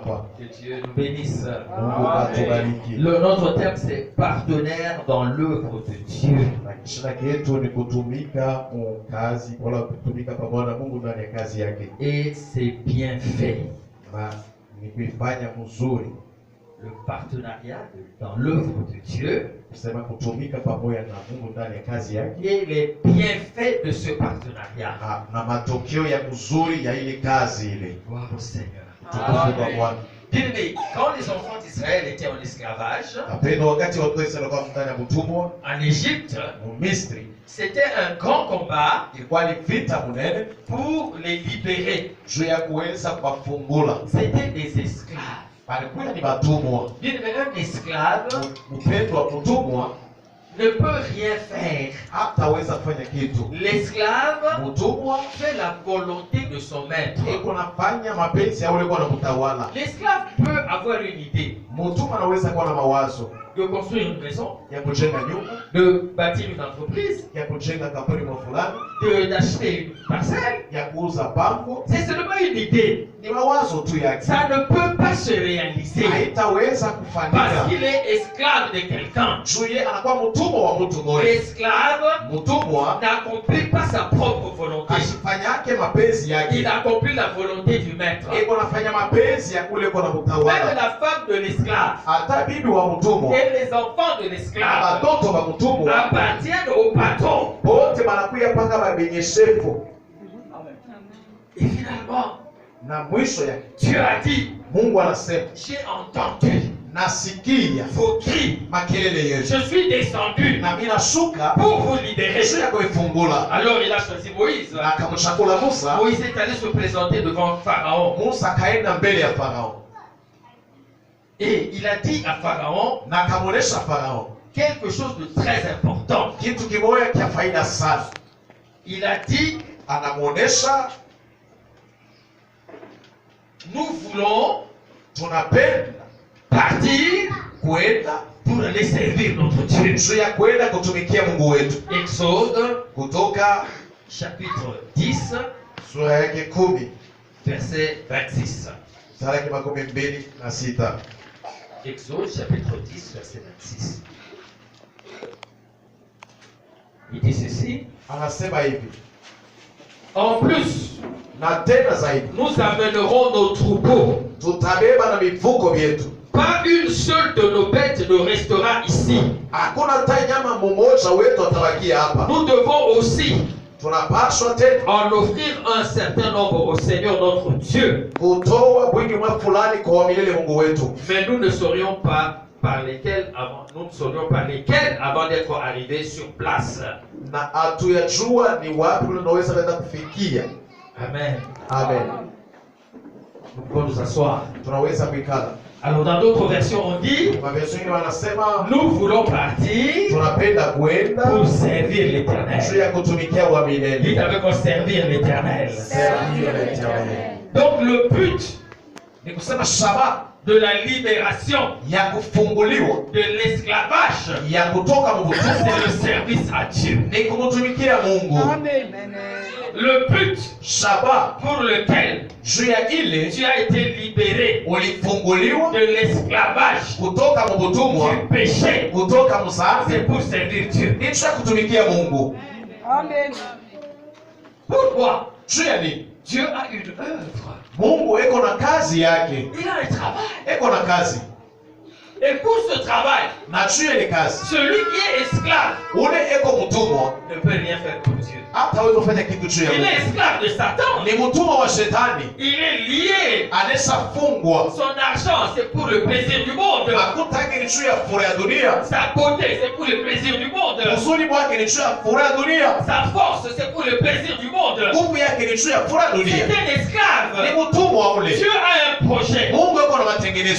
hapa. Que Dieu nous bénisse. Mungu atubariki. Notre thème c'est partenaire dans l'œuvre de Dieu. Na kishina yetu ni kutumika kazi wala kutumika pamoja na Mungu ndani ya kazi yake. Et c'est bien fait. Na ni kuifanya mzuri. Le partenariat dans l'œuvre de Dieu. Kusema kutumika pamoja na Mungu ndani ya kazi yake. Et les bienfaits de ce partenariat. Na matokeo ya mzuri ya ile kazi ile. Gloire au Seigneur. Tukufu kwa Bwana. Bien-aimés, quand les enfants d'Israël étaient en esclavage, en Égypte, c'était un grand combat pour les libérer. C'était des esclaves. Bien-aimés, un esclave ne peut rien faire. L'esclave fait la volonté de son maître. L'esclave peut avoir une idée de construire une maison, de bâtir une entreprise, d'acheter une parcelle. C'est seulement une idée. Ça ne peut pas se réaliser parce qu'il est esclave de quelqu'un. L'esclave n'accomplit pas sa propre volonté. Il accomplit la volonté du maître. Même la femme de l'esclave et les enfants de l'esclave appartiennent au patron. Et finalement, Dieu a dit, j'ai entendu vos cris, je suis descendu pour vous libérer. Alors il a choisi Moïse. Moïse est allé se présenter devant Pharaon. Et il a dit à Pharaon quelque chose de très important. Il a dit, nous voulons partir pour aller servir notre Dieu. Exode chapitre 10 verset 26. Exode chapitre 10 verset 26. Il dit ceci. En plus, nous amènerons nos troupeaux. Pas une seule de nos bêtes ne restera ici. Nous devons aussi en offrir un certain nombre au Seigneur notre Dieu. Mais nous ne saurions pas par lesquels avant d'être arrivés sur place. Amen. Amen. Nous pouvons nous asseoir. Alors dans d'autres versions on dit, nous voulons partir pour servir l'Éternel. Dites avec moi, servir l'Éternel. Donc le but de la libération de l'esclavage, c'est le service à Dieu. Le but pour lequel tu as été libéré de l'esclavage, du péché, c'est pour servir Dieu. Amen. Pourquoi? Dieu a une œuvre. Il a un travail. Et pour ce travail, celui qui est esclave ne peut rien faire pour Dieu. Il est esclave de Satan. Il est lié. Son argent, c'est pour le plaisir du monde. Sa beauté, c'est pour le plaisir du monde. Sa force, c'est pour le plaisir du monde. C'est un esclave. Dieu a un projet.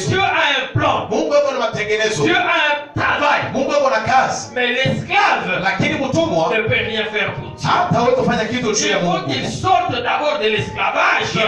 Dieu a un plan. Dieu a un travail. Mais l'esclave ne peut rien faire pour Dieu. Il faut qu'il sorte d'abord de l'esclavage pour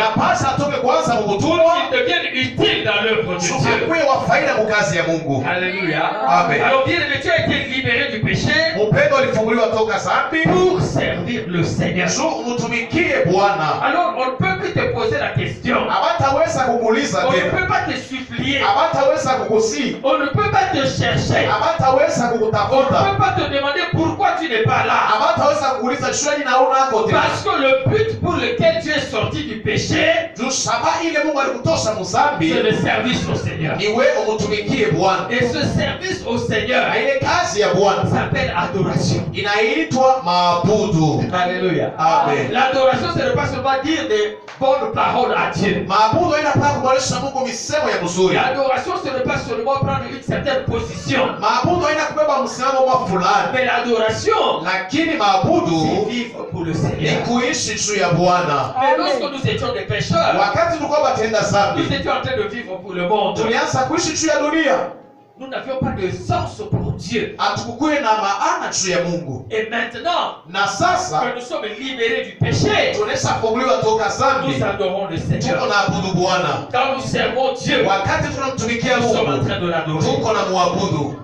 qu'il devienne utile dans l'œuvre de Dieu. Tukuwe wa faida mu kazi ya Mungu. Alléluia. Amen. Alors bien aimé, tu as été libéré du péché Upendo ulifunguliwa toka dhambi. pour servir le Seigneur. Juu utumikie Bwana. Alors on ne peut plus te poser la question. Abataweza kukuuliza On ne tena. peut pas te supplier. Abataweza kukusihi. On ne peut pas te chercher. Abataweza On ne kukutafuta. peut pas te demander pourquoi tu n'es pas là. Abataweza kukuuliza shwali naona ako tena. Parce que le but pour lequel tu es sorti du péché, Juu shabaha ile Mungu alikutosha muzambi c'est le service au Seigneur. ni wewe umutumikie Bwana. Et ce service au Seigneur Na ile kazi ya Bwana s'appelle adoration. inaitwa maabudu. Alléluia. Amen. L'adoration, ce n'est pas seulement dire des bonnes paroles à Dieu. Maabudu haina pa kumwonyesha Mungu misemo ya mzuri. L'adoration, ce n'est pas seulement prendre une certaine position. Maabudu haina kubeba msimamo wa fulani. Mais l'adoration, Lakini c'est maabudu vivre pour le ni Seigneur. kuishi juu ya Bwana. Mais lorsque nous étions des pécheurs, Wakati tulikuwa batenda nous dhambi, étions en train de vivre pour le monde. tulianza kuishi juu ya dunia. Nous n'avions pas de sens pour Dieu. Hatukukuwe na maana juu ya Mungu. Et maintenant Na sasa que nous sommes libérés du péché, tuneshafunguliwa toka dhambi, nous adorons le tuko Seigneur. naabudu Bwana. Quand nous servons Dieu, Wakati tunamtumikia nous sommes en Mungu, train de l'adorer. tuko na muabudu.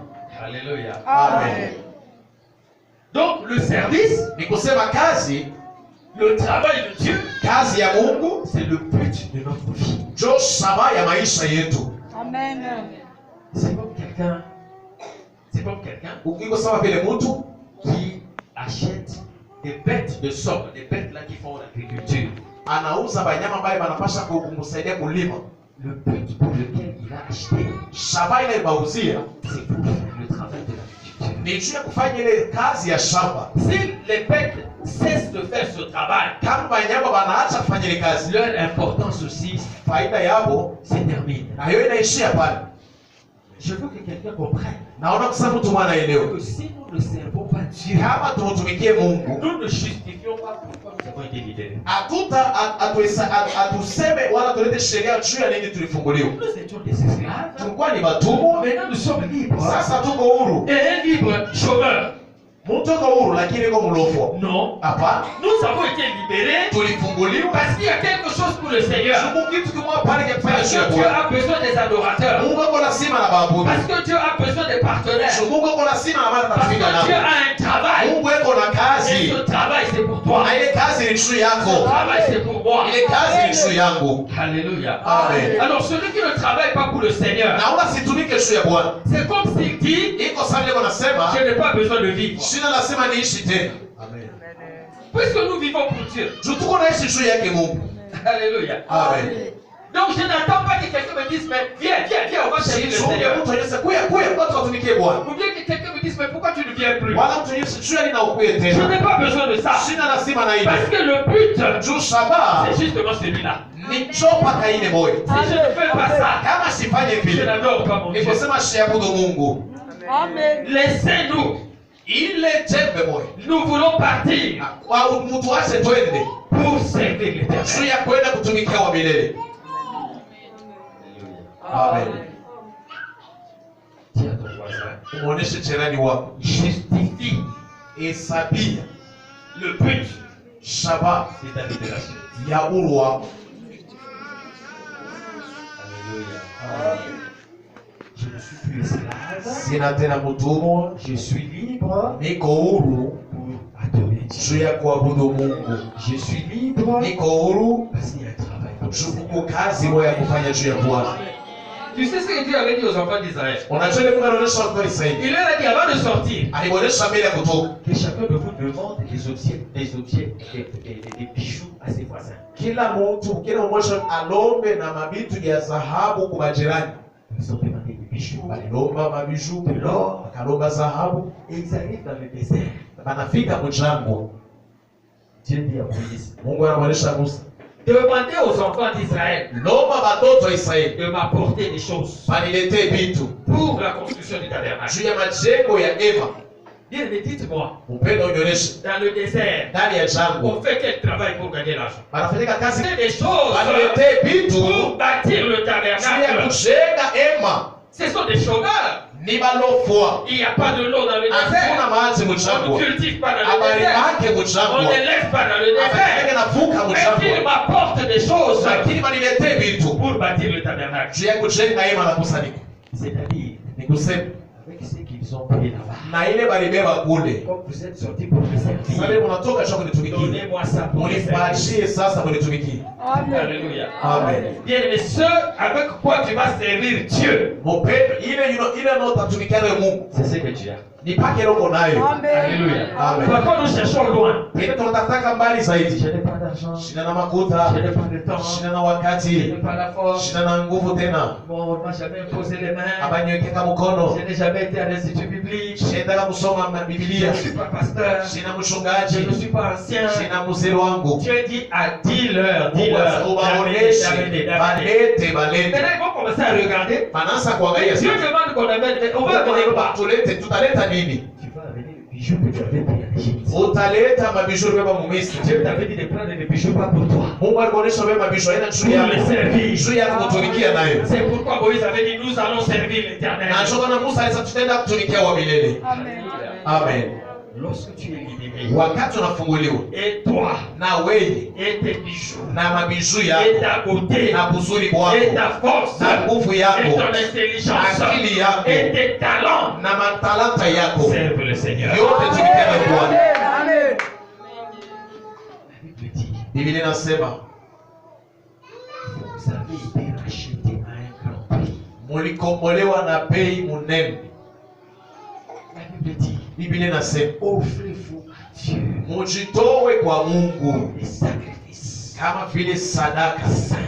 Alléluia. Amen. Donc le service, Ni kusema kazi, le travail de Dieu, kazi ya Mungu c'est le but de notre vie. ndio shabaha ya maisha yetu. Amen. C'est comme quelqu'un Iko sawa vile mtu qui achète des bêtes de somme, des bêtes là qui font l'agriculture. anauza banyama ambaye banapasha kumsaidia kulima. Le but pour lequel il a acheté, Shabaha ile bauzia c'est pour faire le travail de l'agriculture. ni juu ya kufanya ile kazi ya shamba. Si les bêtes cessent de faire ce travail, Kama banyama banaacha kufanya ile kazi, leur importance aussi faida yabo se termine. na hiyo inaishia pale. Je veux que quelqu'un comprenne Naona kusema mtu mwana elewe. que si nous ne servons pas Dieu, Kama tumtumikie Mungu, nous ne justifions pas pourquoi nous avons été libérés. atuseme wala tulete sheria juu ya nini tulifunguliwa. Nous étions des esclaves. Tulikuwa ni watumwa, Maintenant nous sommes libres. sasa tuko huru. Et un libre chômeur. Mtu uko huru lakini uko mlofwa. Non. Hapana, Nous avons été libérés tulifunguliwa parce qu'il y a quelque chose pour le Seigneur. Mungu kitu kimoja pale kifanya Parce juu ya que Dieu Bwana. a besoin des adorateurs. Mungu ako lazima na baabudu. Parce que Dieu a besoin des partenaires. Mungu ako lazima na wale Parce que watafika Dieu nao. a un travail. Mungu eko na Et kazi. ce travail c'est pour toi. Na ile kazi ni juu Ce yako. travail c'est pour moi. Ile kazi ni juu yangu. Alléluia. Amen. Alors celui qui ne travaille pas pour le Seigneur, Naomba situmike juu ya Bwana. c'est comme s'il dit, Iko sawa vile nasema, je n'ai pas besoin de vivre. sina lazima niishi tena. Amen. Puisque nous vivons pour Dieu. Juu tuko naishi juu yake Mungu. Alléluia. Amen. Donc je n'attends pas que quelqu'un me dise, mais viens, on va servir le Seigneur. Mtu anaweza kuya watu watumikie Bwana. Ou bien que quelqu'un me dise, mais pourquoi tu ne viens plus? Wala mtu anaweza juu ya nini na ukuye Je tena. n'ai pas besoin de ça. Sina lazima na Parce ile. que le but, Juu shabaha c'est justement celui-là. ni chopa kaine moyo. Si je ne fais pas ça, Kama sifanye je vile, n'adore pas mon Dieu. nikosema siabudu Mungu. Amen. Laissez-nous. Ile jembe moyo. Nous voulons partir Kwa mtu ache twende. pour servir Juu l'Éternel. ya kwenda kutumikia wa milele. Amen. Dis à ton voisin, Umuoneshe jirani wako. justifie Hesabia le but shabaha de ta libération. ya uhuru wako. Alléluia. Je ne suis plus esclave. Sina tena mtumwa, Je suis libre niko huru pour adorer Dieu. juu ya kuabudu Mungu. Je suis libre Niko huru parce qu'il y a un travail pour le juu Seigneur. kuko kazi moja ya kufanya juu ya Bwana. Tu sais ce que Dieu avait dit aux enfants d'Israël? Unajua ile Mungu anaonyesha watu wa Israeli. Il leur a dit avant de sortir Alionyesha mbele ya kutoka. que chacun de vous demande des objets, des bijoux à ses voisins. Kila mmoja alombe na mabitu ya dhahabu kwa majirani. Ils ont demandé des bijoux. Walilomba mabiju, wakalomba dhahabu. Et ils arrivent dans le désert. Banafika mjangwa. Dieu dit à Moïse, Mungu anamwonyesha Musa, demandez aux enfants d'Israël lomba watoto wa Israeli de m'apporter des choses baniletee vitu pour la construction du tabernacle. juu ya majengo ya Eva. Bien, mais dites-moi, Upendo unyonyeshe dans le désert, ndani ya jangwa. on fait quel travail pour gagner l'argent? Banafanyika kazi C'est des choses baniletee vitu pour bâtir le juu ya tabernacle. kujenga hema. Ce sont des chômeurs. ni balofwa. Il n'y a pas de l'eau dans le Hakuna désert. maji On ne mchangwa. cultive pas dans le Habari désert. yake On mchangwa. ne lève pas dans le désert. Habari navuka Mais il mchangwa. m'apporte des choses Lakini baniletee vitu. pour bâtir le tabernacle. Juu ya kujenga hema la kusanyiko. C'est-à-dire, Ni kusema avec ce qu'ils ont pris là-bas. na ile balibeba kule. Comme vous êtes sortis pour me Sasa servir, mnatoka cha kunitumikia. donnez-moi ça pour me servir. Munipatie sasa munitumikie. Alléluia. Amen. Bien-aimé, ce avec quoi tu vas servir Dieu, Mupendo ile ndio utatumikia nayo Mungu. c'est ce que tu as. Nipake roho nayo. Alléluia. Amen. Pourquoi nous cherchons loin? Ile tunataka mbali zaidi. Je n'ai pas d'argent, Shina na makuta, je n'ai pas de temps, shina na je wakati, n'ai pas la force. shina na nguvu tena. Bon, on m'a jamais imposé les mains. Abanyewekeka mkono. Je n'ai jamais été à l'institut biblique. Shenda kusoma Je Biblia. ne suis pas pasteur. Shina Je mchungaji. ne suis pas ancien. Shina mzee wangu. Dieu dit à 10 dis-leur. Ubaoneshe, balete, balete. Maintenant, ils vont commencer à regarder. Manasa kuangalia Dieu sasa. demande qu'on amène, mais on va amener quoi? Tulete, tutaleta nini? Tu vas amener le bijou que tu avais pris à l'Égypte. Utaleta mabisho beba mumisri. Dieu t'avait dit de prendre les bijoux pas pour toi. Mungu alikuonesha beba mabisho aina juu Pour yako. les servir. Juu yako kutumikia nayo. C'est pourquoi Moïse avait dit nous allons servir l'Éternel. Na ndio maana Musa alisema tutaenda kutumikia wa milele. Amen. Lorsque tu es libéré, Wakati unafunguliwa et toi, na wewe et tes bijoux, na mabishu et yako ta beauté, na buzuri et bwako ta force, na nguvu et yako ton intelligence, akili yako et tes talents, na matalanta yako serve le Seigneur. yote tumikia na Bwana. La Bible dit, Biblia inasema vous avez été rachetés à un grand prix. mulikombolewa na bei munene. La Bible dit, Biblia inasema offrez-vous à Dieu mujitowe kwa Mungu des sacrifices kama vile sadaka saints,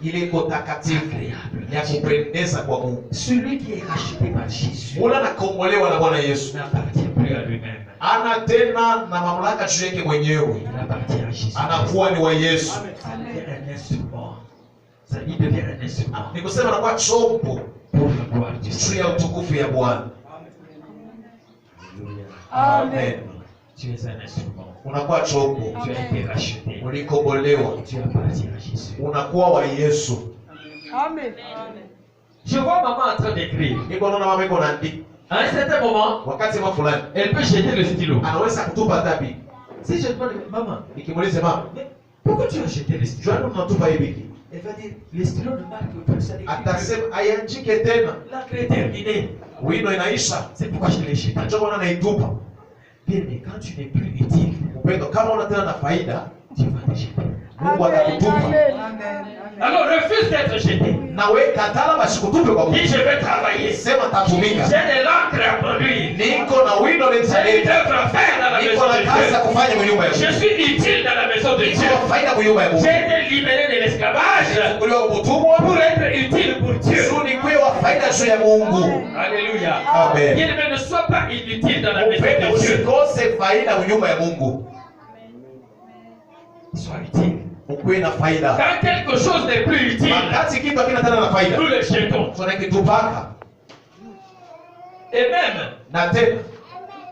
ile iko takatifu agréables. ya kupendeza kwa Mungu. Celui qui est racheté par Jésus Mula nakombolewa na Bwana Yesu n'appartient plus à lui-même. ana tena na mamlaka juu yake mwenyewe, Il appartient à Jésus. anakuwa ni wa Yesu. Ça devient un instrument. Ça il devient un instrument Ni kusema anakuwa chombo pour la gloire du juu ya Seigneur. utukufu ya Bwana. Alléluia. Amen. Tu es un instrument. Unakuwa chombo, Tu as été racheté. ulikombolewa, Tu appartiens à Jésus. unakuwa wa Yesu. Je vois maman en train d'écrire. Niko naona mama iko naandika, À un certain moment, wakati mwa fulani elle peut jeter le stylo. anaweza kutupa tabi. Si je demande, maman, Nikimuuliza mama, mais pourquoi tu as jeté le stylo? jua unatupa hivi? Elle va dire, le stylo ne marque plus ça. Atasema aiandike tena, L'encre est terminée. wino inaisha, C'est pourquoi je l'ai jeté. ndio maana naitupa. Bien, mais quand tu n'es plus utile, Upendo kama una tena na faida, tu vas te jeter. Mungu atakutupa. Alors refuse d'être jeté. Na wewe katala basi kutupe kwa Mungu. Dis je vais travailler. Sema tatumika. J'ai de l'encre à produire. Niko na wino J'ai une nitaleta. œuvre à faire dans la Niko maison na de kazi ya Dieu. kufanya kwa nyumba ya Je Mungu. suis utile dans la maison de Niko Dieu. na faida kwa nyumba ya Mungu. J'ai été libéré de l'esclavage Kuliwa kutumwa pour être utile pour Dieu. Sudi kwe wa faida juu ya Mungu. Alléluia. Amen. Bien aimé, ne sois pas inutile dans la maison Upende de Dieu. usikose faida kwa nyumba ya Mungu. Sois utile. Ukuwe na faida. Quand quelque chose n'est plus utile, Wakati kitu hakina tena na faida, nous le jetons. tunakitupaka. Et même, Na tena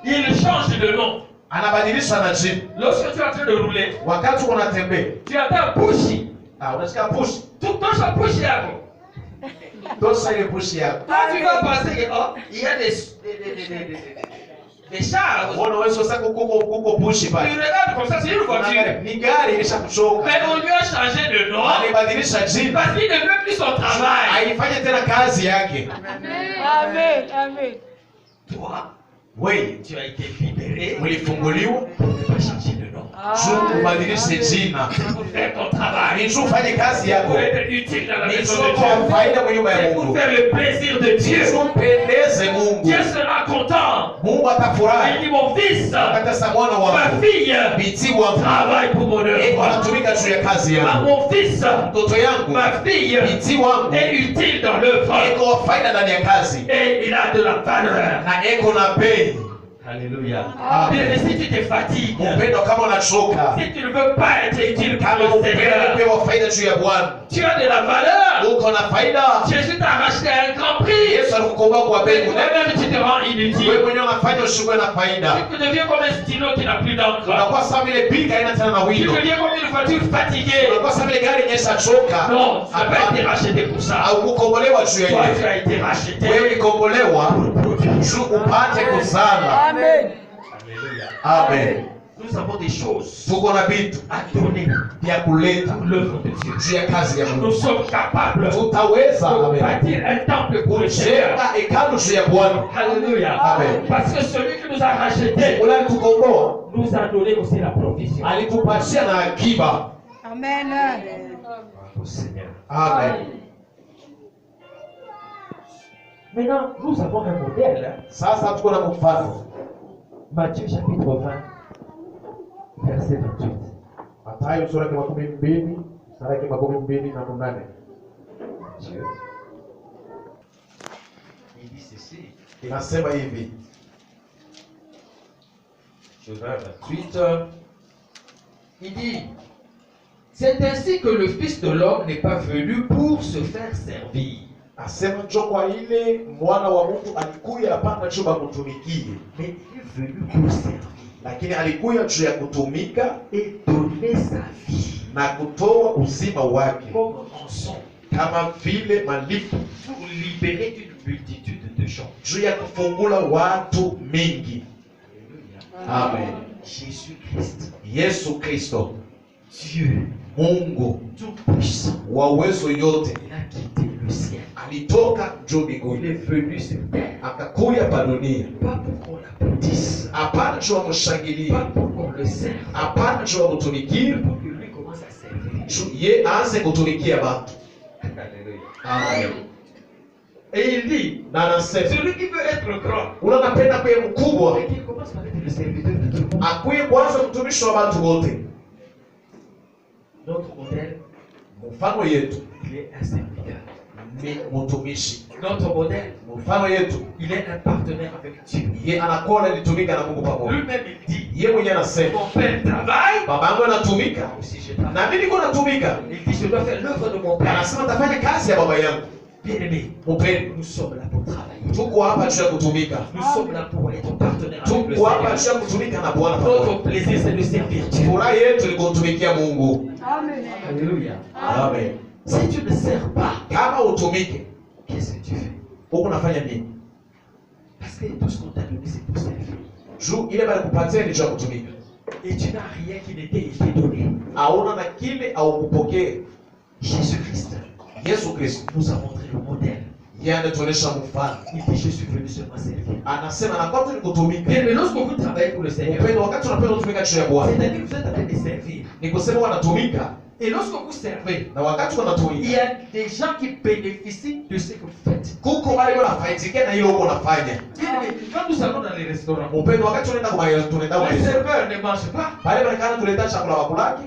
il change de nom. anabadilisha na jina. Lorsque tu es en train de rouler, Wakati unatembea, tu entends pushi. unasikia push. Tosha pushi yako. Tosha ile push yako. Quand tu vas penser que oh, il y a des chars, Unaona wewe sasa kuko push tu pale. regardes comme ça, c'est une voiture. Ni gari ilishakuchoka. Mais on lui a changé de nom Alibadilisha jina. parce qu'il ne fait plus son travail. Haifanye tena kazi yake. Amen. Toi, Wewe tu as été libéré ulifunguliwa pour ne pas changer de nom. juu ubadilishe jina. Pour faire ton travail. Ni juu ufanye kazi yako. Pour être utile dans la Ni maison juu de kwa Dieu. faida kwa nyumba ya C'est pour Mungu. faire le plaisir de Ni Dieu. juu pendeze Mungu. Dieu sera content. Mungu Il atafurahi. dit mon fils, Akatasa mwana ma wako. fille, Binti wangu. travaille pour mon œuvre. Anatumika juu ya kazi Ah, yangu. mon fils, Mtoto yangu. ma fille Binti wangu. est utile dans l'œuvre. Eko wa faida ndani ya kazi. Et il a de la valeur. Na eko na bei. Alléluia. Amen. Bien, si tu te fatigues, Mpendo, kama unachoka, si tu ne veux pas être utile pour kama le upende Seigneur, kupewa faida juu ya Bwana, tu as de la valeur. uko na faida. Jésus t'a racheté à un grand prix. Yesu alikukomboa kwa bei Mais kunene. toi-même, tu te rends Wewe inutile. mwenyewe unafanya usiwe na faida. Tu deviens comme un stylo qui n'a plus d'encre. Unakuwa sawa vile bika haina tena na Tu wino. deviens comme une voiture fatiguée. Unakuwa sawa vile gari yenye ishachoka. Non, tu n'as pas été racheté pour ça. Au kukombolewa juu ya Toi, tu yeye. as été racheté. Wewe ulikombolewa juu upate kuzala. Amen. Alléluia. Amen. Nous avons des choses Tuko na vitu à donner vya kuleta pour l'œuvre de Dieu. juu ya kazi ya Nous Mungu. sommes capables Tutaweza de amen, bâtir un temple pour le Seigneur. kujenga hekalu juu ya Bwana. Alléluia. Amen. Parce que celui qui nous a rachetés Ule alitukomboa, nous a donné aussi la provision. alitupatia na akiba. Amen. Au Seigneur. Amen. Maintenant, nous avons un modèle. Sasa tuko na mfano. Matthieu chapitre 20, verset 28. Mathayo sura ya 12, sura ya 28. Dieu. Il dit ceci. Inasema hivi. Je vais à 28. Il dit, c'est ainsi que le Fils de l'homme n'est pas venu pour se faire servir, Asema njo kwa ile mwana wa mtu alikuya hapana juu ya kutumikie, mais il est venu pour servir lakini alikuya juu ya kutumika et donner sa vie na kutoa uzima wake comme rançon kama vile malipo pour libérer une multitude de gens. juu ya kufungula watu mingi. Amen. Jésus-Christ, Yesu Kristo, Dieu Mungu tout-puissant, wa uwezo yote, il a quitté le ciel. alitoka juu Il mbinguni est venu sur terre, akakuya pa dunia, pas pour qu'on l'applaudisse, hapana juu ya kushangilia, pas pour qu'on le serve, hapana juu ya kutumikia, mais pour que lui commence à servir. juu ye aanze kutumikia watu. Alléluia. Amen. Et il dit, Na anasema celui qui veut être grand, ule anapenda kuye mkubwa, et qu'il commence par être le serviteur de tout le monde. akuye kwanza mtumishi wa watu wote. Notre modèle, Mfano yetu il est un serviteur. ni mtumishi. Notre modèle, Mfano yetu il est un partenaire avec Dieu. ye anakuwa analitumika na Mungu pamoja. Lui-même, il dit, Ye mwenyewe anasema mon père travaille, baba yangu anatumika moi aussi je travaille. na mimi niko natumika. Il dit, je dois faire l'œuvre de mon père. Anasema tafanya kazi ya baba yangu. Bien-aimé, Mpendo, nous sommes là pour travailler. tuko hapa juu ya kutumika, Nous sommes là pour être partenaires avec le tuko hapa Seigneur. juu ya kutumika na Bwana pamoja. Notre plaisir, c'est de servir Dieu. Furaha yetu ni kumtumikia Mungu. Amen. Alléluia. Amen. Si tu ne sers pas, Kama utumike, qu'est-ce que tu fais? huko unafanya nini? Parce que tout ce qu'on t'a donné, c'est pour servir. Juu ile bali kupatia ni juu ya kutumika. Et tu n'as rien qui ne t'ait été donné. Hauna na kile au kupokea. Jésus-Christ Yesu Kristo nous a montré le modèle. yeye anatuonesha mfano. Il dit, je suis venu seulement servir. Anasema na kwa tu ni kutumika. Bien, mais lorsque vous travaillez pour le Seigneur, Upendo, wakati unapenda kutumika juu ya Bwana, c'est-à-dire que vous êtes en train de servir. ni kusema wanatumika, Et lorsque vous servez, na wakati il y wanatumika a des gens qui bénéficient de ce que vous faites. kuko wale wanafaidikia na ile uko unafanya. Bien, mais quand nous allons dans les restaurants, Upendo, wakati unaenda kwa tunaenda kwa les Yesu, serveurs ne mangent pas. pale Marekani tuleta chakula wakulaki,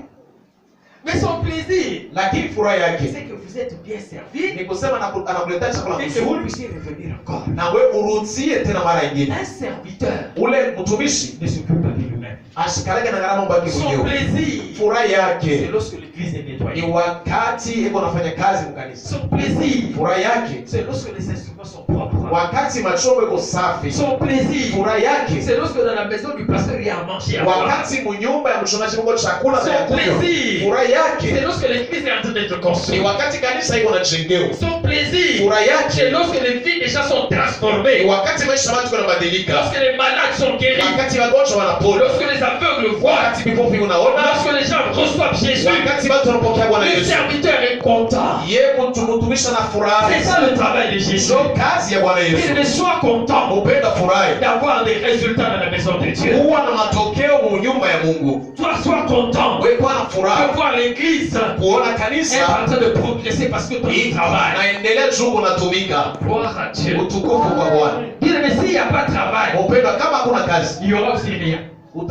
Mais son plaisir, lakini furaha yake c'est que vous êtes bien servi ni kusema anakuletea chakula et que vous kizuri puissiez revenir encore. na wewe urudie tena mara nyingine. Un serviteur Ule mtumishi ne s'occupe pas de lui-même. ashikaleke na gharama mbaki Son mwenyewe. plaisir, Furaha c'est yake lorsque l'église est ni nettoyée. wakati iko nafanya kazi mkanisa. Son plaisir, Furaha yake c'est lorsque les instruments sont propres. wakati machombo iko safi. Son plaisir, Furaha yake c'est lorsque dans la maison du pasteur il y a à manger à boire. wakati munyumba ya mchungaji Mungu chakula na ya Son kunywa. plaisir, Furaha c'est yake lorsque l'église est en train d'être ni construite. wakati kanisa iko najengewa. Son plaisir, Furaha c'est yake lorsque les vies déjà sont ni transformées. wakati maisha ya watu yanabadilika, Lorsque les malades sont guéris. wakati wagonjwa wanapona, Lorsque les aveugles voient. wakati vipofu unaona, Lorsque les gens reçoivent Jésus. wakati watu wanapokea Bwana Le Yesu. serviteur est content. Yeye kumtumisha na furaha. C'est ça le travail de Jésus. Ndio kazi ya Bwana Yesu. Il soit content Upenda furahi, d'avoir des résultats dans la maison de Dieu. kuwa na matokeo mu nyumba ya Mungu. Toi, sois content Wewe kuwa na de furaha voir l'église kuona est kanisa en train de progresser parce que toi, tu travailles. naendelea juu unatumika. Gloire à Dieu. Utukufu kwa Bwana. Bien, mais s'il n'y a pas de travail, Upenda kama hakuna kazi, il y aura aussi rien.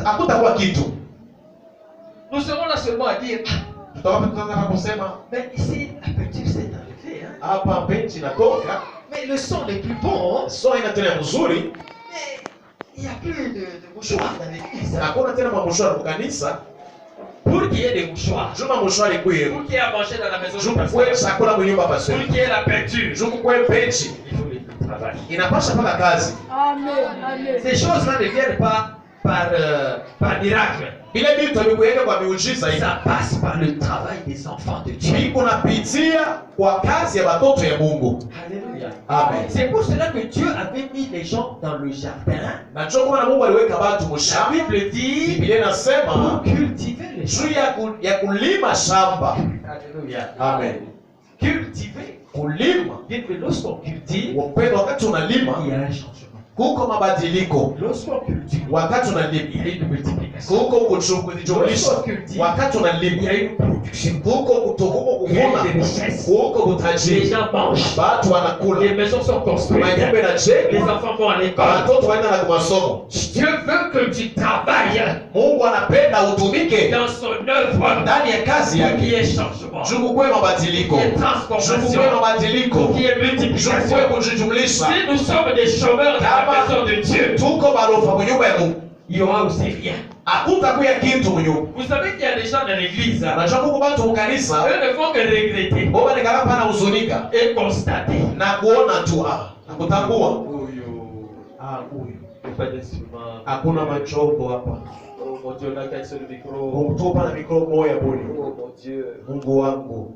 hakutakuwa kitu. Nous serons là seulement à dire, Tutaanza kusema mais ici, la peinture s'est enlevée. Hein? hapa benchi natoka, Mais le son n'est plus bon. so ina tena mzuri, il n'y a plus de mouchoirs dans l'église. Hakuna tena mamushwari kwa kanisa. Pour qu'il y ait des mouchoirs, Juma mushwari kweru. pour qu'il y ait à manger dans la maison du Juku pasteur, kwe chakula mnyumba pour pastor. qu'il y ait la peinture, Juku kwe benchi. il faut le travail. Inapasha paka kazi. Amen. Amen. Ces choses-là ne viennent pas par miracle. Ile vitu havikuenda kwa miujiza hivi. Ça passe par le travail des enfants de Dieu. Iko napitia kwa kazi ya watoto ya Mungu. Alléluia. Amen. C'est pour cela que Dieu avait mis les gens dans le jardin. Na njoo kwa Mungu aliweka watu La mushamba. Bible dit Biblia pour inasema cultiver les juu champs. ya kulima shamba. Alléluia. Amen. Cultiver. Kulima. Dites que lorsqu'on cultive, Wapendwa, wakati unalima il y a un changement. kuko mabadiliko. Lorsqu'on cultive, Wakati il y unalima a une multiplication. kuko kujumlisha. Wakati Il y unalima a une production. kuko kutokuko Il y a kuvuna. des richesses. Kuko Les kutajiri. gens mangent. Watu wanakula. Les maisons sont construites. Manyumba Les inajengwa. enfants vont à l'école. Watoto waenda na kumasomo. Dieu veut que tu travailles Mungu anapenda utumike dans son œuvre. ndani ya kazi Pour qu'il y yake. ait changement. Juku kwe mabadiliko. Pour qu'il y ait Juku transformation. kwe mabadiliko. Pour qu'il y ait Juku multiplication. kwe kujijumlisha. Si nous sommes des chômeurs dans la maison de Dieu, Tuko balofa mnyumba ya Mungu. il n'y aura aussi rien. Hakutakuya kitu mnyumba. Vous savez qu'il y a des gens dans l'église, Unajua kuko watu mukanisa eux ne font que regretter boba nikala pana huzunika et constater. na kuona tu na kutambua Huyu. Pas d'instrument. hakuna machombo hapa. Oh mon Dieu, on a qu'un seul micro. Mungu pana mikro moya bodi. Oh mon Dieu. Mungu wangu.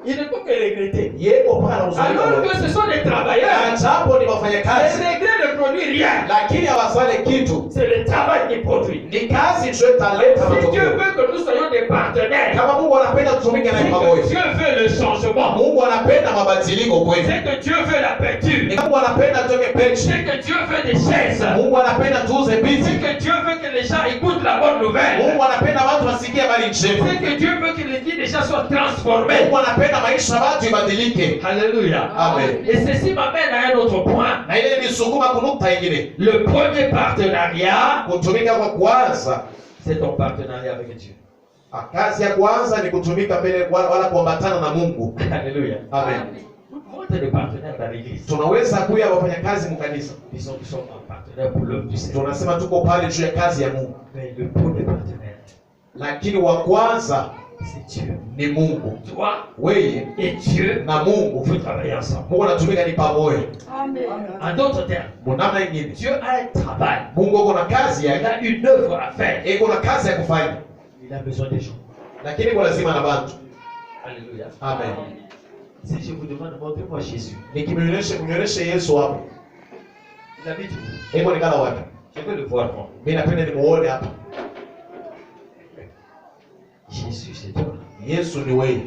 Il ne faut que regretter. Yeko pana Alors huzunika. que ce sont des travailleurs. Jambo ni Les wafanyakazi regrets ne produisent rien. lakini hawafanye kitu. C'est le travail qui produit. Ni kazi ndio italeta Si Dieu matokeo. veut que nous soyons des partenaires, Kama Mungu anapenda tutumike naye c'est que pamoja. Dieu veut le changement, Mungu anapenda mabadiliko kweli. c'est que Dieu veut la peinture, Ni Mungu anapenda tuweke benchi. c'est que Dieu veut des chaises, Mungu anapenda tuuze c'est biti. que Dieu veut que les gens écoutent la bonne nouvelle, Mungu anapenda watu wasikie habari njema. c'est que Dieu veut que les vies des gens soient transformées. Mungu anapenda maisha ya watu ibadilike. Alléluia. Amen. Et ceci m'amène à un autre point. Na ile nisukuma kunukta ingine. Le premier partenariat, Kutumika kwa kwanza, c'est ton partenariat avec Dieu. kazi ya kwanza ni kutumika mbele wala kuambatana na Mungu. Alléluia. Amen. Nous sommes des partenaires dans l'église. Tunaweza kuya wafanyakazi mkanisa. Disons nous sommes un partenaire pour l'œuvre du Seigneur. Tunasema tuko pale juu ya kazi ya Mungu. Mais le premier partenaire, Lakini wa kwanza c'est Dieu. ni Mungu. Toi Wewe et Dieu, na Mungu. vous travaillez ensemble. Mungu anatumika ni pamoja. Amen. En d'autres termes, Kwa namna nyingine, Dieu a un travail. Mungu ako na kazi Il yake. a une œuvre à faire. Iko na kazi ya kufanya. Il a besoin des gens. Lakini kwa lazima na watu. Alléluia. Amen. Si je vous demande, montrez-moi Jésus. Nikimnyonyeshe Yesu hapo. Il habite où? Hebu nikala wapi? Je veux le voir moi. Mimi napenda nimuone hapa. Jésus, c'est toi. Yesu ni wewe.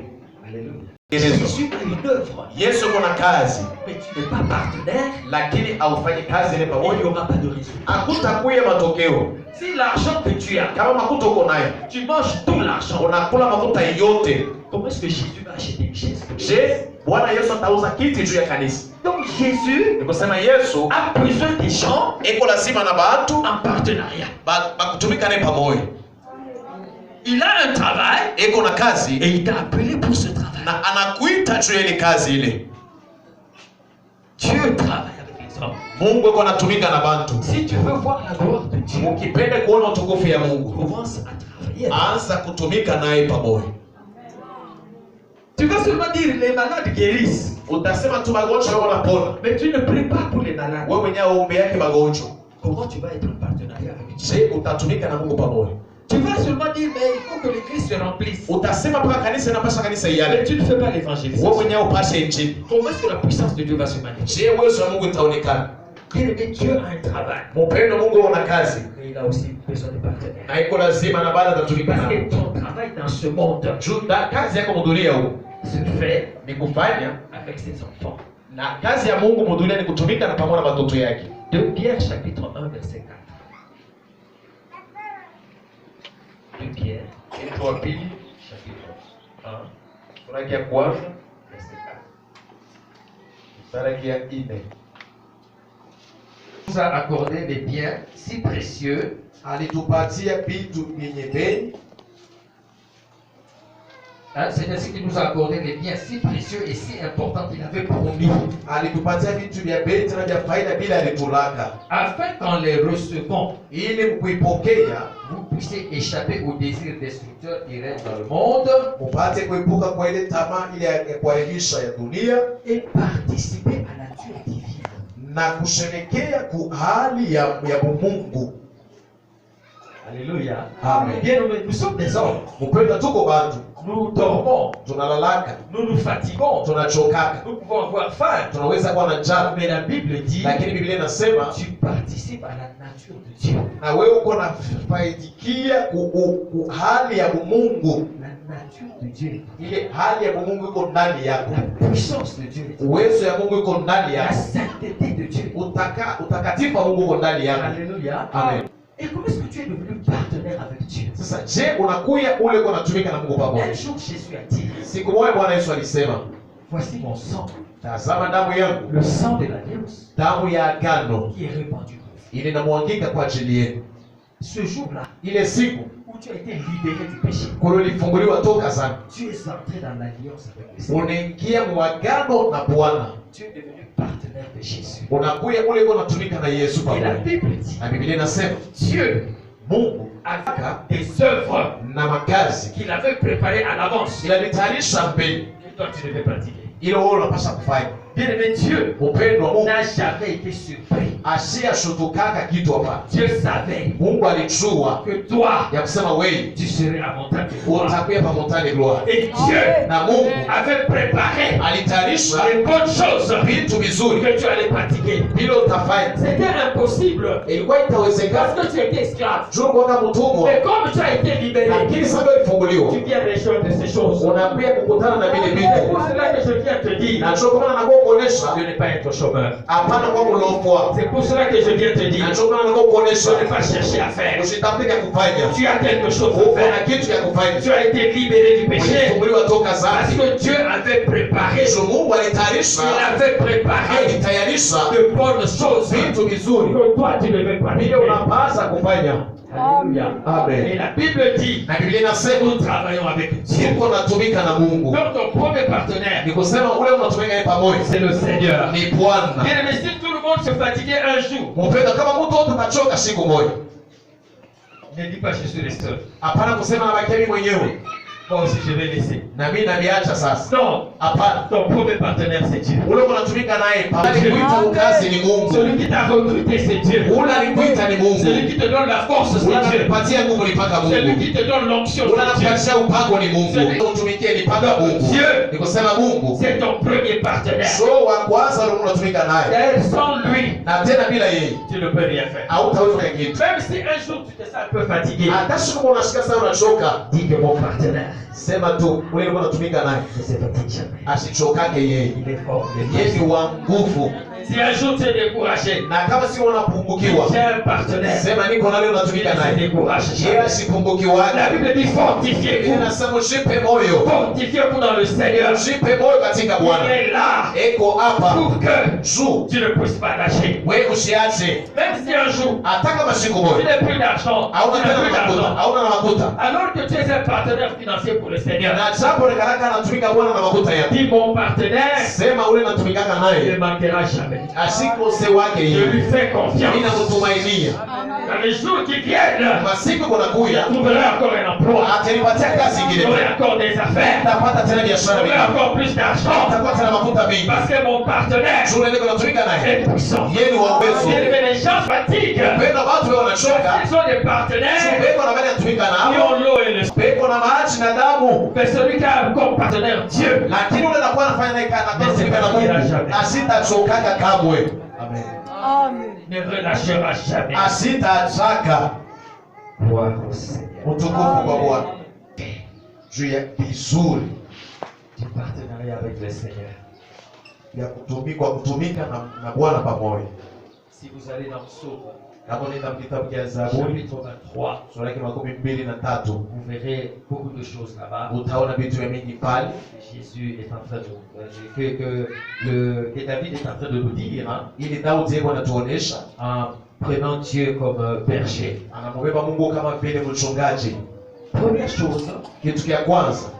Alléluia. Yesu. Jésus a une œuvre. Yesu kuna kazi, Mais tu n'es pas partenaire, lakini haufanyi kazi ile il n'y pamoja. aura pas de résultat. Hakutakuya matokeo. Si l'argent que tu as, Kama makuta uko nayo, tu manges tout l'argent. unakula makuta yote. Comment est-ce que Jésus va acheter une chaise? Je, Bwana Yesu atauza kiti juu ya kanisa. Donc Jésus Nikusema Yesu a besoin des gens iko lazima na watu en partenariat. bakutumika naye pamoja. Il a un travail Iko na kazi et il t'a appelé pour ce travail. na anakuita juu ya ile kazi ile. Dieu travaille avec les hommes. Mungu iko anatumika na bantu. Si tu veux voir la gloire de Dieu, Ukipenda kuona utukufu ya Mungu, commence à travailler. anza kutumika naye pamoja. Tu vas seulement dire les malades guérissent, Utasema tu magonjwa yako napona. mais tu ne pries pas pour les malades. Wewe mwenyewe uombe yake magonjwa. Comment tu vas être en partenariat avec Dieu? Je, utatumika na Mungu pamoja. Tu vas seulement dire mais il faut que l'église se remplisse. Utasema mpaka kanisa inapasha kanisa Mais yale. tu ne fais pas l'évangélisme. Wewe mwenyewe upashe injili. Comment est-ce que la puissance de Dieu va se manifester? Je, uwezo wa Mungu utaonekana. Bien-aimé, Dieu a un travail. Mpendo Mungu una kazi. Mais il a aussi besoin de partenaires. Na iko lazima na baada atatumika Parce nao. que ton travail dans ce monde Kazi yako mudunia huu se fait ni kufanya, avec ses enfants. na kazi ya Mungu mudunia ni kutumika na pamoja na watoto yake. De Pierre chapitre 1 verset 4. De Pierre Petro wa pili chapitre 1 sura ya kwanza verset 4. mstari ya 4. Nous a accordé des biens si précieux Alitupatia vitu vyenye bei Hein, c'est ainsi qu'il nous a accordé des biens si précieux et si importants qu'il avait promis, alitupatia vitu vya bei tena vya faida bila alitulaka, afin qu'en les recevant, ili mkuipokea vous puissiez échapper aux désirs destructeurs qui règnent dans le monde mupate kuepuka kwa ile tamaa ile ya kuharibisha ya dunia et participer à la nature divine. na kusherekea hali ya Mungu. Alléluia. Amen. Bien, nous sommes des hommes. Mpenda tuko bantu, Nous dormons, tunalalaka, nous nous fatiguons, tunachokaka, nous pouvons avoir faim. tunaweza kuwa na njaa, Mais la Bible dit, lakini Biblia inasema tu participes à la nature de Dieu. na wewe uko na faidikia hali ya Mungu. La nature de Dieu. Ile hali ya Mungu iko ndani yako, La puissance de Dieu. uwezo ya Mungu iko ndani La yako, sainteté de Dieu. utakatifu wa Mungu uko ndani yako. Alléluia. Amen. Et comment est-ce que tu es devenu partenaire avec Dieu? Sasa je, unakuya ule uko natumika na Mungu Un pamoja? jour, Jésus a dit, Siku moja Bwana Yesu alisema, voici mon sang, tazama damu yangu, le sang de l'alliance, damu ya agano qui est répandu. ile inamwangika kwa ajili yenu. Ce jour-là, Ile siku où tu as été libéré du péché, kulifunguliwa toka sana, tu es entré dans l'alliance avec le Seigneur. unaingia muagano na Bwana, Tu es devenu partenaire de Jésus. unakuya ule uko natumika na Yesu Et la pamoja. Bible dit, Na Biblia inasema Dieu Mungu a des œuvres na makazi qu'il avait préparées à l'avance, inalitayarisha mbele, que toi tu devais pratiquer. ile wewe unapaswa kufanya. Bien-aimé, Dieu Upendo wa Mungu n'a jamais été surpris. asiyashutukaka kitu hapa. Dieu savait Mungu alijua que toi, ya kusema wewe tu serais à montagne de gloire. utakuya pa montani gloire, Et Dieu na Mungu avait préparé alitayarisha les bonnes choses vitu vizuri que tu allais pratiquer. vile utafanya. C'était impossible Ilikuwa parce itawezekana que tu étais esclave. juu kwa mtumwa, Mais comme tu as été libéré, lakini sasa ulifunguliwa, tu viens rejoindre ces choses. unakuya kukutana na vile C'est pour vitu, cela que je viens te dire na ndio kwa maana nakuwa kuonesha de ne pas être chômeur. hapana kwa kulofwa, C'est pour cela que je viens te na dire ndio kwa maana nakuwa kuonesha de ne pas chercher à faire. usitafute ya kufanya, Tu as quelque chose à uko faire. na kitu ya kufanya, Tu as été libéré du péché ulifunguliwa toka parce zambi. que Dieu avait préparé, Yesu Mungu alitayarisha, il avait préparé alitayarisha de bonnes choses vitu vizuri que toi tu devais pratiquer. vile unapasa kufanya. Alléluia. Amen. Et la Bible dit, Na Biblia inasema nous travaillons avec Dieu. tuko natumika na Mungu, Donc ton premier partenaire, ni kusema ule unatumika naye pamoja c'est le Seigneur. ni Bwana. Bien aimé, si tout le monde se fatiguait un jour, Mpenda, kama mtu wote atachoka siku moja, ne dis pas je suis le seul. hapana kusema na bakeni mwenyewe Moi aussi je vais laisser. na mimi naliacha sasa. Non, Hapana, ton premier partenaire c'est Dieu. ule unatumika naye pamoja, kuita kazi ni Mungu, Celui qui t'a recruté c'est Dieu. ule alikuita ni Mungu, Celui qui te donne la force ule c'est Dieu. anakupatia nguvu ni paka Celui Mungu, qui te donne l'onction ule c'est Dieu. anakupatia upako ni Mungu, utumikie ni paka Mungu. Dieu, Ni kusema Mungu c'est ton premier partenaire. so wa kwanza ule unatumika naye, Et sans lui, na tena bila yeye tu ne peux rien faire. hautaweza kufanya kitu. Même si un jour tu te sens un peu fatigué, Hata siku unasikia sana unachoka, dis que mon partenaire sema tu ule ulikuwa unatumika naye ne se fatigue jamais. asichokake yeye, Il est fort, il est yeye ni wa nguvu. Si un jour tu es découragé, Na kama si unapungukiwa, j'ai un partenaire. sema niko na leo Il unatumika ne se naye, décourage yeye jamais. asipungukiwaje. La Bible dit fortifiez-vous. Inasema jipe moyo, Fortifiez-vous dans le Seigneur. jipe moyo katika Il Bwana. est là Eko hapa pour que juu, tu ne puisses pas lâcher. wewe usiache. Même si un jour Hata kama siku tu moja n'as plus d'argent, tu hauna n'as tena plus makuta, d'argent, hauna na makuta, alors que tu es un partenaire financier pour le Seigneur, na jambo likalaka anatumika Bwana na makuta yake, dis mon partenaire sema ule natumikaka ne naye manquera jamais. asikose wake Je yeye, lui fais confiance. ninamtumainia. Dans les jours qui viennent, Masiku je kunakuya, trouverai encore un emploi. atanipatia kazi ingine J'aurai tena, encore des affaires. nitapata tena biashara J'aurai mingi, encore plus d'argent. nitakuwa tena makuta mingi. Parce que mon partenaire Juu niko natumika naye, est puissant. yeye ni wa uwezo. Mais les gens fatiguent. Penda watu wao wanachoka, Ils ont des partenaires peko na bali anatumika qui nao, ont l'eau et le peko na maji na damu, mais celui qui a comme partenaire Dieu, lakini ule anakuwa anafanya naye kana kutumika na Mungu, asitachokaka kamwe. Amen. Amen. ne relâchera jamais. Asitachaka. Gloire au Seigneur. Utukufu kwa Bwana juu ya vizuri Du partenariat avec le Seigneur. ya kutumika na Bwana pamoja. Si vous allez dans Psaume, Kama unaenda kitabu cha Zaburi chapitre 23, sura yake 23, vous verrez beaucoup de choses là-bas. utaona vitu vya mingi pale. Jésus est en train de que David est en train de nous dire, hein, Ili Daudi yeye anatuonesha en prenant Dieu comme berger. anamubeba Mungu kama vile mchungaji. Première chose, Kitu cha kwanza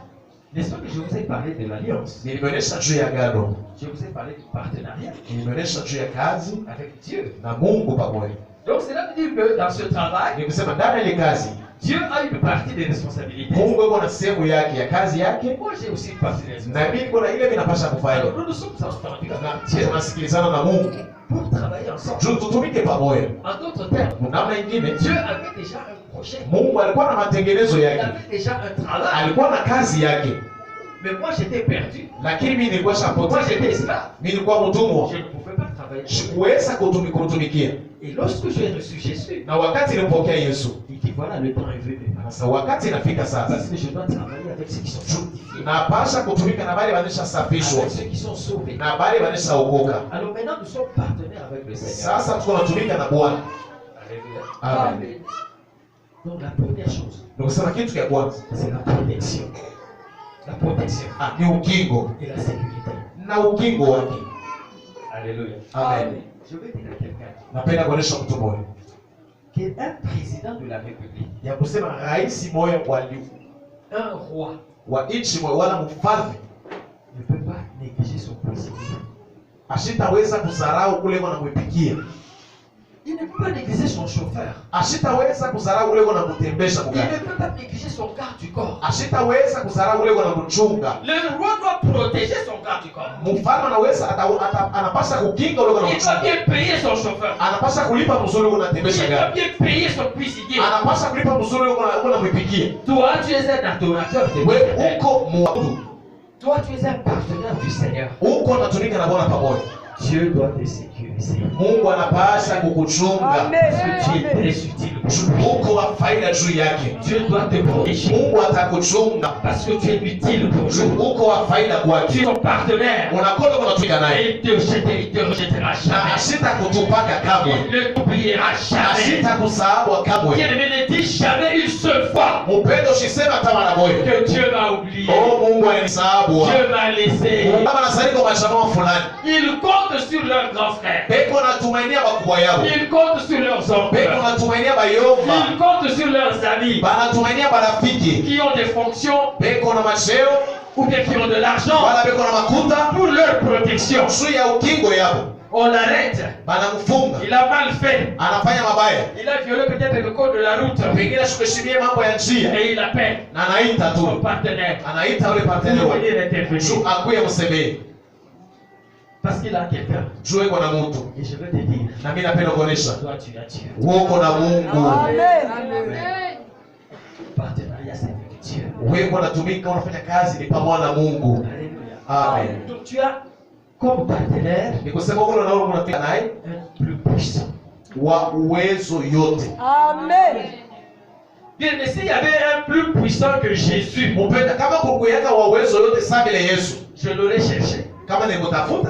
N'est-ce pas que je vous ai parlé de l'alliance? Nilimeonyesha juu ya agano, Je vous ai parlé du partenariat nilimeonyesha juu ya kazi avec Dieu. na Mungu pamoja. Donc cela veut dire que dans ce travail, Ni kusema ndani ya ile kazi Dieu a une partie des responsabilités. Mungu yuko na sehemu yake ya kazi yake, Moi j'ai aussi une partie des na responsabilités. mimi niko na ile ninapasha kufanya. Alors nous nous sommes entendus avec Na Dieu tunasikilizana na Mungu pour travailler ensemble. juu tutumike pamoja. En d'autres termes, Namna ingine, Dieu avait déjà un projet. Mungu alikuwa na matengenezo Il yake, avait déjà un travail. alikuwa na kazi yake, Mais moi j'étais perdu. lakini mimi nilikuwa Moi shapotea. j'étais esclave. Mimi nilikuwa mtumwa, Je ne pouvais pas travailler. sikuweza kutumikia. Et lorsque j'ai reçu Jésus, Na wakati nilipokea Yesu, il dit voilà, le temps est venu. sasa wakati inafika sasa, Parce que je dois travailler avec ceux qui sont sanctifiés, napasha kutumika na wale wanashasafishwa avec ceux qui sont sauvés. na wale wanashaokoka. Alors maintenant nous sommes partenaires avec le Seigneur. Sasa tuko natumika na Bwana. Alléluia. Amen. Donc la première chose, Nikusema kitu cha kwanza c'est la protection. La protection ni ukingo et la sécurité. na ukingo wake. Alléluia. Amen. Je vais dire à quelqu'un Napenda kuonesha mtu mmoja qu'un président de la République, ya kusema rais moja un roi, wa nchi moja wala mfalme ne peut pas négliger son président. ashitaweza kusarau kule kwa namwipikia, Il ne peut pas négliger son chauffeur. ashitaweza kusarau kule kwa namtembesha Il mugani, ne peut pas négliger son garde du corps. ashitaweza kusarau kule kwa namchunga. Le roi doit protéger son garde du corps. Mfalme anaweza anapasha kukinga ule kwa Il doit namchunga, bien payer son chauffeur. anapasha kulipa mzuri ule kwa Il natembesha doit gari, bien payer son cuisinier. anapasha kulipa mzuri ule kwa namwipikia. Toi, tu es un adorateur de Wewe Dieu. uko muabudu, Toi, tu es un partenaire du Seigneur. uko unatumika na Bwana pamoja. Dieu doit te sécuriser. Mungu anapasha kukuchunga, Parce que tu es très utile. uko wa faida juu yake. Dieu doit te protéger. Mungu atakuchunga, Parce que tu es utile pour lui. uko wa faida Tu es kwake. ton partenaire. Unakola unatumika naye Et il te rejettera na jamais. asitakutupaka kamwe, Il ne t'oubliera jamais. asitakusahau kamwe. Bien-aimé, ne dis jamais une seule fois Mpendo, usisema hata mara moja, que Dieu m'a oublié. oh, Mungu alinisahau. Dieu m'a laissé. Kama nasali kwa mashamaa fulani, Ils comptent sur leurs grands frères. peko natumainia bakubwa yao, Ils comptent sur leurs peko oncles. natumainia bayomba, Ils comptent sur leurs amis banatumainia barafiki, qui ont des fonctions peko na macheo ou bien qui ont de l'argent wala peko na makuta pour leur protection. juu ya ukingo yabo, On l'arrête. banamfunga, Il a mal fait. anafanya mabaya, Il a violé peut-être le code de la route. pengine asikuheshimie mambo ya njia, Et il appelle na anaita son tu, partenaire anaita ule partenaire pour wake venir intervenir. juu akuye msemee, Parce qu'il a quelqu'un. juu iko na mtu. Et je vais te dire, Na mimi napenda kuonesha toi tu as Dieu. uko na Mungu, Partenariat, c'est avec Dieu. wewe unatumika, unafanya kazi ni pamoja na Mungu. Alléluia. Amen. Donc tu as comme partenaire Ni kusema ule nao unatumika naye un plus puissant. wa uwezo yote. Amen. Bien, mais s'il y avait un plus puissant que Jésus, Mpenda, kama kukuyaka wa uwezo yote saa vile Yesu, je l'aurais cherché. kama nimutafuta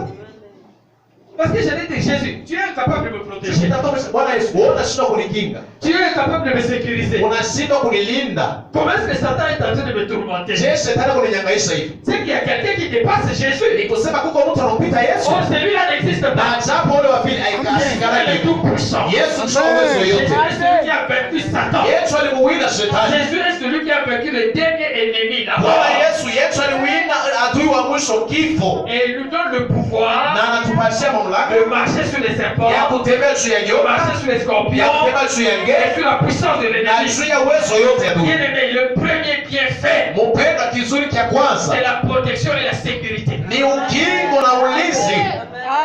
Parce que j'allais dire, Jésus, tu es incapable de me protéger. nitatomesha Bwana Yesu, wewe unashindwa kunikinga, Tu es incapable de me sécuriser. unashindwa kunilinda. Comment est-ce que Satan est en train de me tourmenter? Je, shetani kuninyangaisha hivi? C'est qu'il y a quelqu'un qui dépasse Ni Jésus. kusema kuko mtu anampita Yesu, Oh, celui-là n'existe na pas. japo ule wa pili Il est aikashikana le tout-puissant. Yesu ndio uwezo Jésus yote. est celui qui a vaincu Satan. Yesu alimuwinda shetani. Jésus est celui qui a vaincu le dernier ennemi, la Bwana mort. Yesu aliwinda adui wa mwisho, kifo, Et il nous donne le pouvoir na anatupatia mamlaka de marcher sur les serpents, ya kutembea juu ya de nyoka, marcher sur les ya scorpions kutembea juu ya et ngee, sur la puissance de na l'ennemi. juu ya uwezo yote ya adui. Bien aimé, le premier bienfait, Mpenda, kizuri cha kwanza c'est la protection et la sécurité. ni ukingo na ulinzi.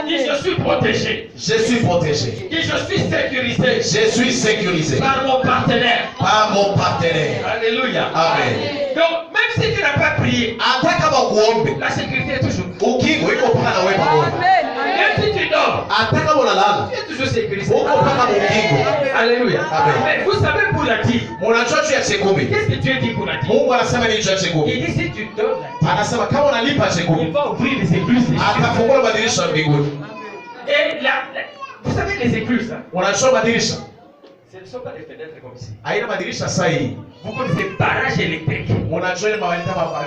Dis, je suis protégé. Je suis protégé, Dis, je suis sécurisé je suis sécurisé par mon partenaire. par mon partenaire. Alléluia. Amen. Donc, même si tu n'as pas prié, Hata kama kuombe, la sécurité est toujours. ukingo iko mpaka na wewe pamoja. Amen. Même si tu dors, Hata kama unalala, tu es toujours sécurisé. uko mpaka ukingo. Alléluia. Amen. Mais vous savez, pour la dîme, Unajua juu ya chekumi, qu'est-ce que Dieu dit pour la dîme? Mungu anasema ni juu ya Il chekumi. dit si tu donnes la dîme, Anasema kama unalipa il chekumi, va ouvrir les écluses des cieux. atafungua madirisha ya mbinguni. Et vous savez, les écluses, hein, Unajua madirisha ce ne sont pas des fenêtres comme ici. haina madirisha sahihi. Vous connaissez barrage électrique. Unajua ile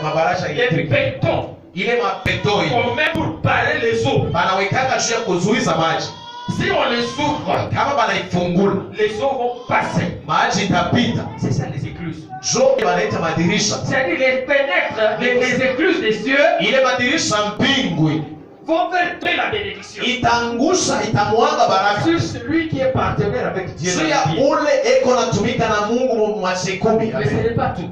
mabarasha Les electric, bétons ile mapetoi qu'on met pour barrer les eaux. banawekaka juu ya kuzuiza maji. Si on les ouvre, kama banaifungula les eaux vont passer. maji itapita. C'est ça les écluses. Jo banaita madirisha, C'est-à-dire les fenêtres, les écluses des cieux ile madirisha mbingwi vont verser la bénédiction itaangusha, itamwaga baraka sur celui qui est partenaire avec Dieu. juu ya ule eko natumika na Mungu mwasekumi. Mais ce n'est pas tout.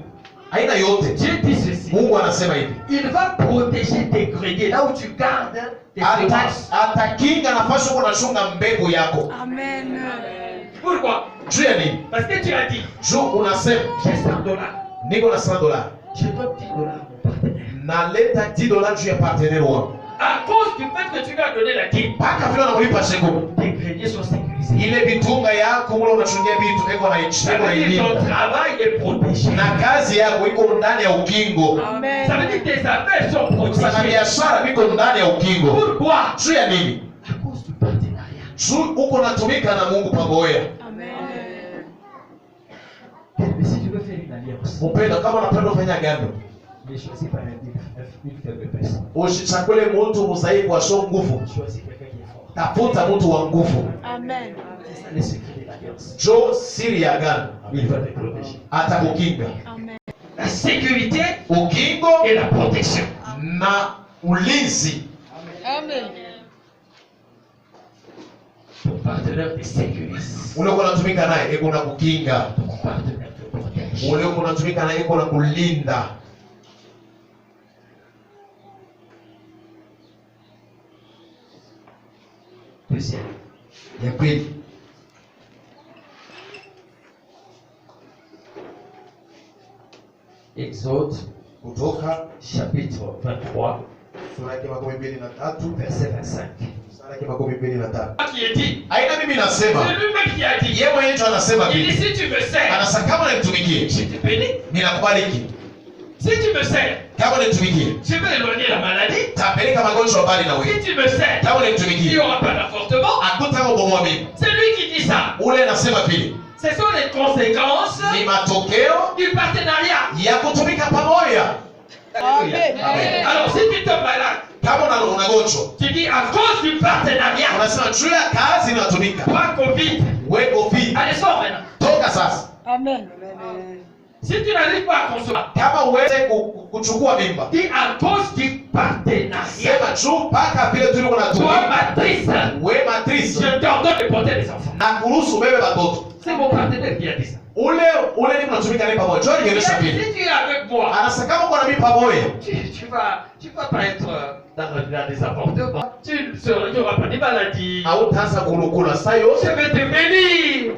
Haina yote. Dieu dit ceci. Mungu anasema hivi, Il va protéger tes greniers, là où tu gardes tes semences. atakinga nafasi uko nashunga mbegu yako. Amen. Pourquoi? Juu ya nini? Parce que tu as dit, Juu unasema j'ai $100. niko na $100 Je dois $10 à mon partenaire. naleta $10 juu ya partenaire wangu, À cause du fait que tu lui as donné la dîme, mpaka vile unamlipa sekumi, tes greniers sont sécurisés. ile vitunga yako mule unachungia vitu eko na Ça veut dire que ton ilinda travail est protégé. na kazi yako iko ndani ya ukingo. Amen. Ça veut dire que tes affaires sont Sana protégées. biashara biko ndani ya ukingo. Pourquoi? Juu ya nini? À cause du partenariat. Juu uko natumika na Mungu pamoja. Amen. Mais si tu veux faire une alliance, Mpendo, kama unapenda kufanya agano, mais choisis par une faible personne. usichagule mtu mzaifu asio nguvu, Choisis quelqu'un qui est fort. tafuta mtu wa nguvu. Amen. C'est ça le secret de l'alliance. Jo siri ya agano, Il va te protéger. atakukinga. Amen. La sécurité Ukingo et la protection. na ulinzi. Amen. Ton partenaire te sécurise. Ule uko natumika naye eko na kukinga. Ton partenaire te protège. Ule uko natumika naye eko na kulinda. Deuxième. Ya pili, Exode, Kutoka chapitre 23, sura yake 23 verset 25. sura yake 25. Qui est dit, Aina mimi nasema, c'est lui-même qui a dit, yeye mwenyewe ndio anasema il dit, hivi. si tu me sers, Anasema kama unanitumikia, je te bénis. ninakubariki. Si tu me sers, Kama unanitumikia, je vais éloigner la maladie. tapeleka magonjwa mbali na Si wewe. tu me sers, Kama il n'y unanitumikia, aura pas d'avortement. hakutaka ubomoa mimi. C'est lui qui dit ça. Ule anasema vile. Ce sont les conséquences Ni matokeo du partenariat. ya kutumika pamoja. Amen. Amen. Alors, si tu tombes malade, Kama unagonjwa, tu dis à cause du partenariat, unasema juu ya kazi inatumika. pas Covid. Weko vipi? Allez, sors maintenant. Toka sasa. Amen. Si tu n'arrives pas à concevoir, Kama uweze kuchukua mimba, dis à cause du partenariat. sema juu mpaka vile tuliko Toi, natumika. matrice, We matrice je t'ordonne de porter les enfants. na kuruhusu bebe watoto. C'est mon partenaire qui a dit ça. Ule ni mnatumika naye pamoja. Joel Il a ngeresha dit, vile. si tu es avec moi, Anasema kama uko na mimi pamoja, tu vas pas être dans des avortements. Tu n'auras pas des maladies. hautaanza kulukula saa Je yote. vais te bénir.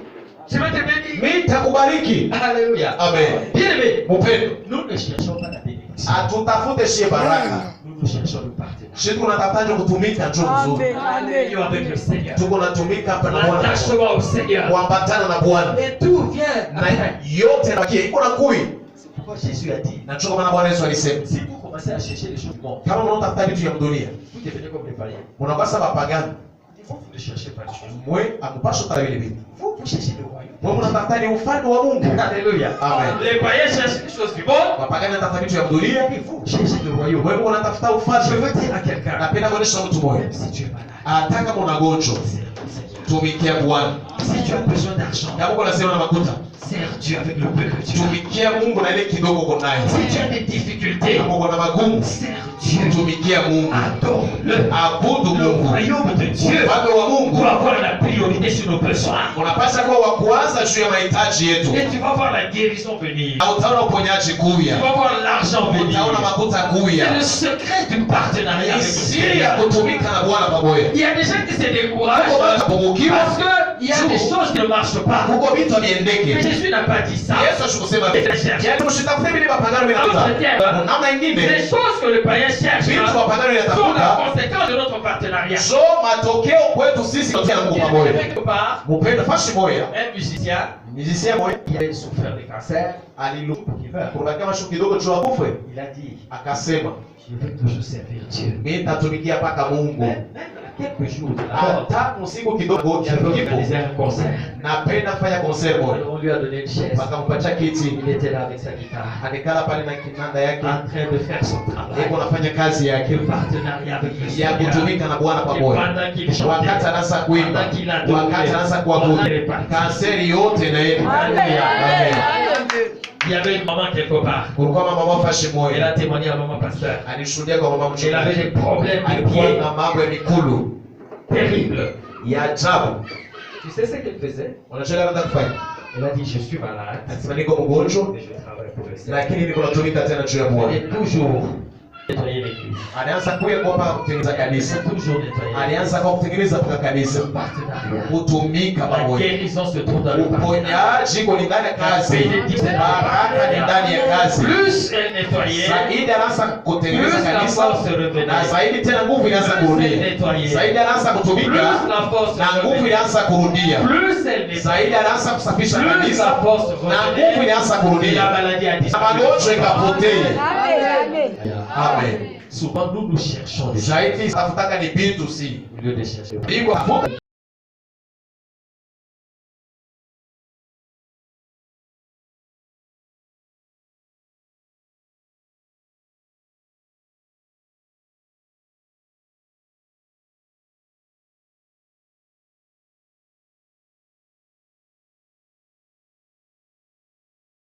Je vais te bénir. Mimi nitakubariki. Alléluia. Amen. Bien aimé, Mpendo, nous ne cherchons pas la bénédiction. atutafute shie baraka. Nous cherchons le partenaire. Shi tunatafuta kutumika njoo mzuri. Amen. Union avec le Seigneur. Tuko natumika hapa na Bwana. L'attachement au Seigneur. Kuambatana na Bwana. Et tout vient Na après. yote nabakia iko na kui. C'est pourquoi Jésus a dit, Na ndio maana Bwana Yesu alisema, si vous commencez à chercher les choses du monde, kama unatafuta vitu vya dunia, vous devenez comme les païens. unakuwa sawa pagani. Vous ne cherchez pas les choses. Mwe akupasha kutaka vile vitu. Vous cherchez le royaume. Mwe mnatafuta ni ufalme wa Mungu. Alléluia. Amen. Les païens cherchent les choses du monde. Wapagani wanatafuta vitu vya dunia. Et vous cherchez le royaume. Wewe unatafuta Je ufalme. veux dire à quelqu'un, Napenda kuonesha mtu mmoja. même si tu es malade, Hata kama una gonjwa, sers le Seigneur. tumikia Bwana. Si tu as besoin d'argent, Kama uko na sema na makuta, sers Dieu avec le peu que tu as. tumikia Mungu na ile kidogo uko nayo. Si tu as des difficultés, Kama uko na magumu, sers Dieu. tumikia Mungu. Adore-le. Abudu Le Mungu. royaume de Dieu Ufalme wa Mungu doit avoir la priorité sur nos besoins. unapaswa kuwa wa kwanza juu ya mahitaji yetu. Et tu vas voir la guérison venir. Na utaona uponyaji Tu kuya. vas voir l'argent venir. Utaona makuta C'est kuya. le secret du partenariat Ni avec le siri ya Seigneur. kutumika na Bwana pamoja. Il y a des gens qui se découragent Huko watu kupungukiwa, parce qu'il y a des choses qui ne marchent pas. huko vitu Mais haviendeki. Jésus n'a pas dit ça. Yesu ashukusema vile. Yaani msitafute vile mapagano vinatafuta. Namna Les nyingine, choses que le païen cherche vitu sont mapagano la vinatafuta conséquence de notre partenariat. so matokeo kwetu sisi kwa Mungu Il y pamoja. avait quelque part Mpendo fashi moja. un musicien Musicien moja qui avait souffert de cancer. kuna kama shuku kidogo tu akufe, Il a dit, akasema je vais toujours servir Dieu. mimi nitatumikia mpaka Mungu. Même la quelques jours de la mort, hata siku kidogo il ya avait kifo, organisé un concert. napenda fanya concert moja. On lui a donné une chaise. Wakampatia kiti, Il était là avec sa guitare, alikala pale na kinanda yake, en train de faire son travail. yeye anafanya kazi yake Le partenariat avec le ya Seigneur. kutumika na Bwana Et pamoja. pendant qu'il chantait, Wakati anaanza kuimba, pendant qu'il adorait, wakati anaanza on kuabudu, allait partir. kanseri yote na yeye. Amen. Il y avait une maman quelque part. Kulikuwa mama fashi Elle moja a témoigné à maman pasteur. alishuhudia kwa mama Elle avait des mchungaji, problèmes de alikuwa pied na mambo ya mikulu terribles. ya ajabu. Tu sais ce qu'elle faisait? Unajua anaanza kufanya, Elle a dit, je suis malade, anasema niko mgonjwa, mais je travaille pour le Seigneur. lakini niko natumika tena juu ya Elle Bwana. est toujours nettoyer l'église. Alianza kuya kwamba kutengeneza Elle kanisa, est toujours nettoyer l'église. alianza kwa kutengeneza mpaka kanisa, Partenariat. kutumika La pamoja. guérison se trouve dans le partenariat. Uponyaji iko ndani ya kazi, baraka ni ndani ya kazi. Plus elle nettoyait, Zaidi anaanza kutengeneza plus la kanisa, force revenait. na zaidi tena nguvu inaanza kurudia. Zaidi anaanza Plus kutumika la force na nguvu revenait. inaanza kurudia. Plus elle Zaidi nettoyait, anaanza kusafisha plus kanisa la force na nguvu revenait. inaanza Et la kurudia. maladie a Na disparu. magonjwa ikapotee. Amen. Amen. Souvent nous cherchons des choses Zaidi tafutaka ni vitu si au lieu de chercher. iko